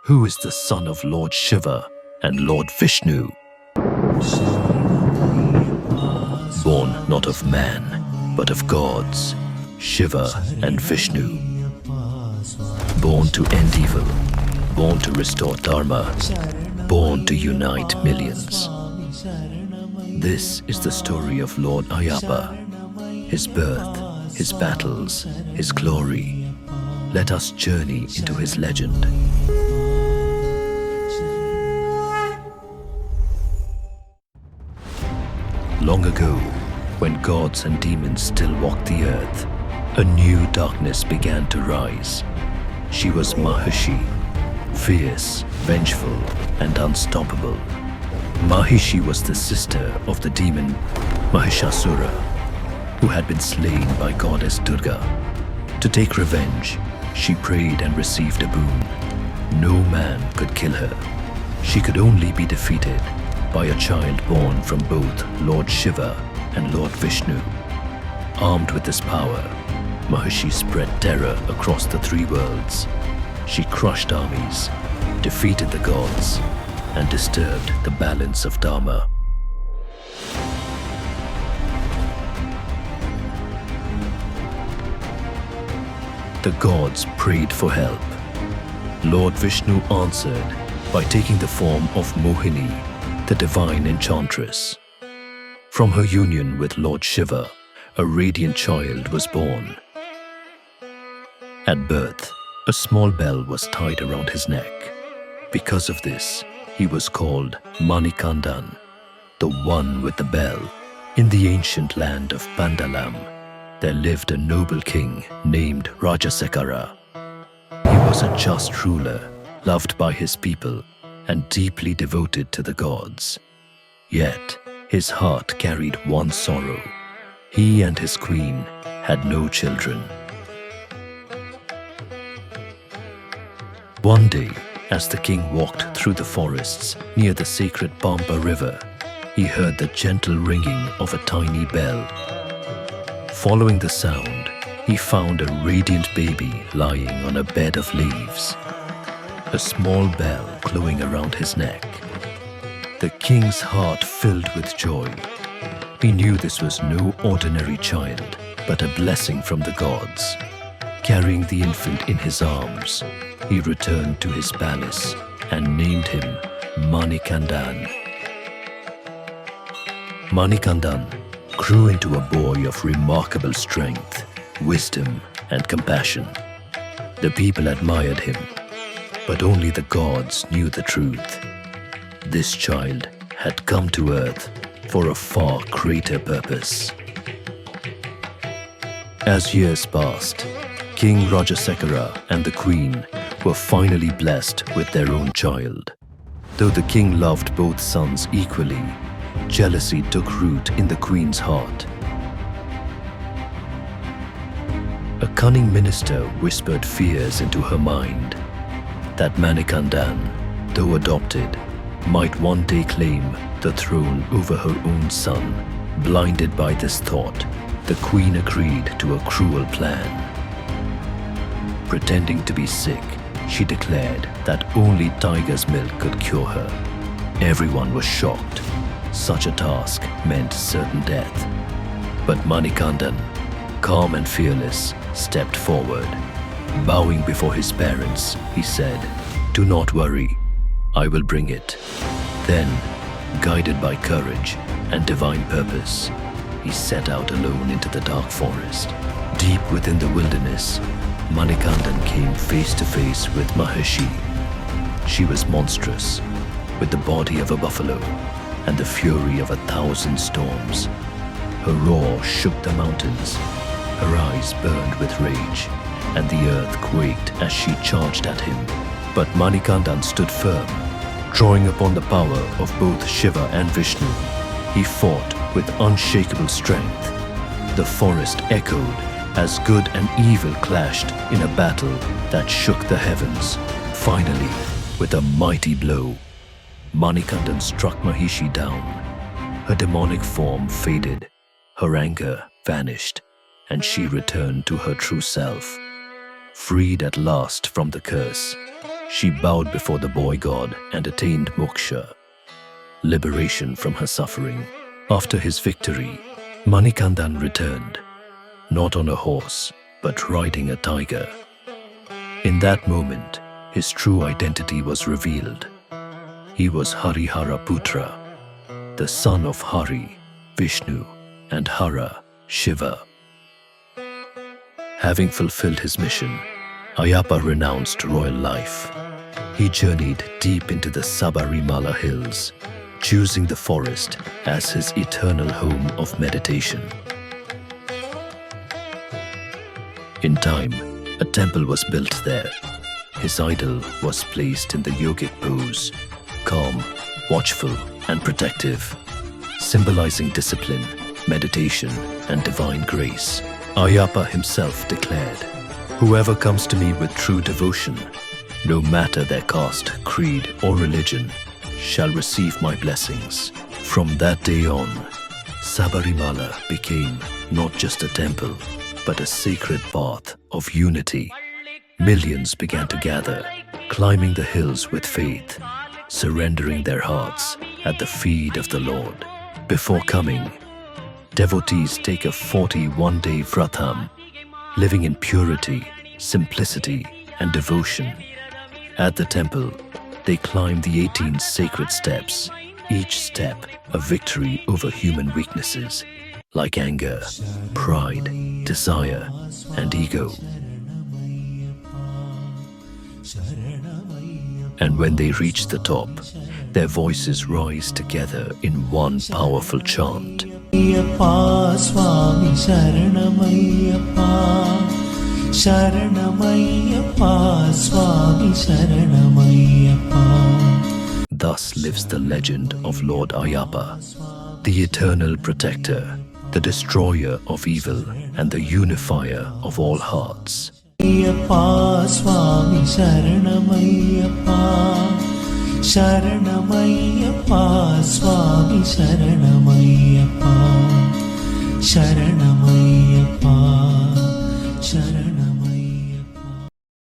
who is the son of Lord Shiva and Lord Vishnu. Born not of man, but of gods, Shiva and Vishnu. Born to end evil, born to restore Dharma, born to unite millions. This is the story of Lord Ayyappa, his birth, his battles, his glory. Let us journey into his legend. Long ago, when gods and demons still walked the earth, a new darkness began to rise. She was Mahishi, fierce, vengeful, and unstoppable. Mahishi was the sister of the demon Mahishasura, who had been slain by goddess Durga. To take revenge, she prayed and received a boon. No man could kill her. She could only be defeated by a child born from both Lord Shiva and Lord Vishnu. Armed with this power, Mahishi spread terror across the three worlds. She crushed armies, defeated the gods, and disturbed the balance of Dharma. The gods prayed for help. Lord Vishnu answered by taking the form of Mohini, the divine enchantress. From her union with Lord Shiva, a radiant child was born. At birth, a small bell was tied around his neck. Because of this, he was called Manikandan, the one with the bell. In the ancient land of Pandalam, there lived a noble king named Rajasekara. He was a just ruler, loved by his people, and deeply devoted to the gods. Yet, his heart carried one sorrow. He and his queen had no children. One day, as the king walked through the forests near the sacred Pampa river, he heard the gentle ringing of a tiny bell. Following the sound, he found a radiant baby lying on a bed of leaves, a small bell glowing around his neck. The king's heart filled with joy. He knew this was no ordinary child, but a blessing from the gods. Carrying the infant in his arms, he returned to his palace and named him Manikandan. Manikandan grew into a boy of remarkable strength, wisdom, and compassion. The people admired him, but only the gods knew the truth. This child had come to earth for a far greater purpose. As years passed, King Rajasekara and the queen were finally blessed with their own child. Though the king loved both sons equally, jealousy took root in the queen's heart. A cunning minister whispered fears into her mind that Manikandan, though adopted, might one day claim the throne over her own son. Blinded by this thought, the queen agreed to a cruel plan. Pretending to be sick, she declared that only tiger's milk could cure her. Everyone was shocked. Such a task meant certain death. But Manikandan, calm and fearless, stepped forward. Bowing before his parents, he said, "Do not worry, I will bring it." Then, guided by courage and divine purpose, he set out alone into the dark forest. Deep within the wilderness, Manikandan came face to face with Mahishi. She was monstrous, with the body of a buffalo and the fury of 1,000 storms. Her roar shook the mountains. Her eyes burned with rage, and the earth quaked as she charged at him. But Manikandan stood firm. Drawing upon the power of both Shiva and Vishnu, he fought with unshakable strength. The forest echoed as good and evil clashed in a battle that shook the heavens. Finally, with a mighty blow, Manikandan struck Mahishi down. Her demonic form faded, her anger vanished, and she returned to her true self. Freed at last from the curse, She bowed before the boy god and attained moksha, liberation from her suffering. After his victory, Manikandan returned, not on a horse, but riding a tiger. In that moment, his true identity was revealed. He was Harihara Putra, the son of Hari, Vishnu, and Hara, Shiva. Having fulfilled his mission, Ayyappa renounced royal life. He journeyed deep into the Sabarimala hills, choosing the forest as his eternal home of meditation. In time, a temple was built there. His idol was placed in the yogic pose, calm, watchful, and protective, symbolizing discipline, meditation, and divine grace. Ayyappa himself declared, "Whoever comes to me with true devotion, no matter their caste, creed, or religion, shall receive my blessings." From that day on, Sabarimala became not just a temple, but a sacred path of unity. Millions began to gather, climbing the hills with faith, surrendering their hearts at the feet of the Lord. Before coming, devotees take a 41-day vratam, living in purity, simplicity, and devotion. At the temple, they climb the 18 sacred steps, each step a victory over human weaknesses like anger, pride, desire, and ego. And when they reach the top, their voices rise together in one powerful chant. Ayyappa, Swami, Saranam Ayyappa, Saranam Ayyappa, Swami, Saranam Ayyappa. Thus lives the legend of Lord Ayyappa, the eternal protector, the destroyer of evil, and the unifier of all hearts. Ayyappa, Swami, Saranam Ayyappa, Saranam Ayyappa, Swami, Saranam Ayyappa, Saranam Ayyappa, Saranam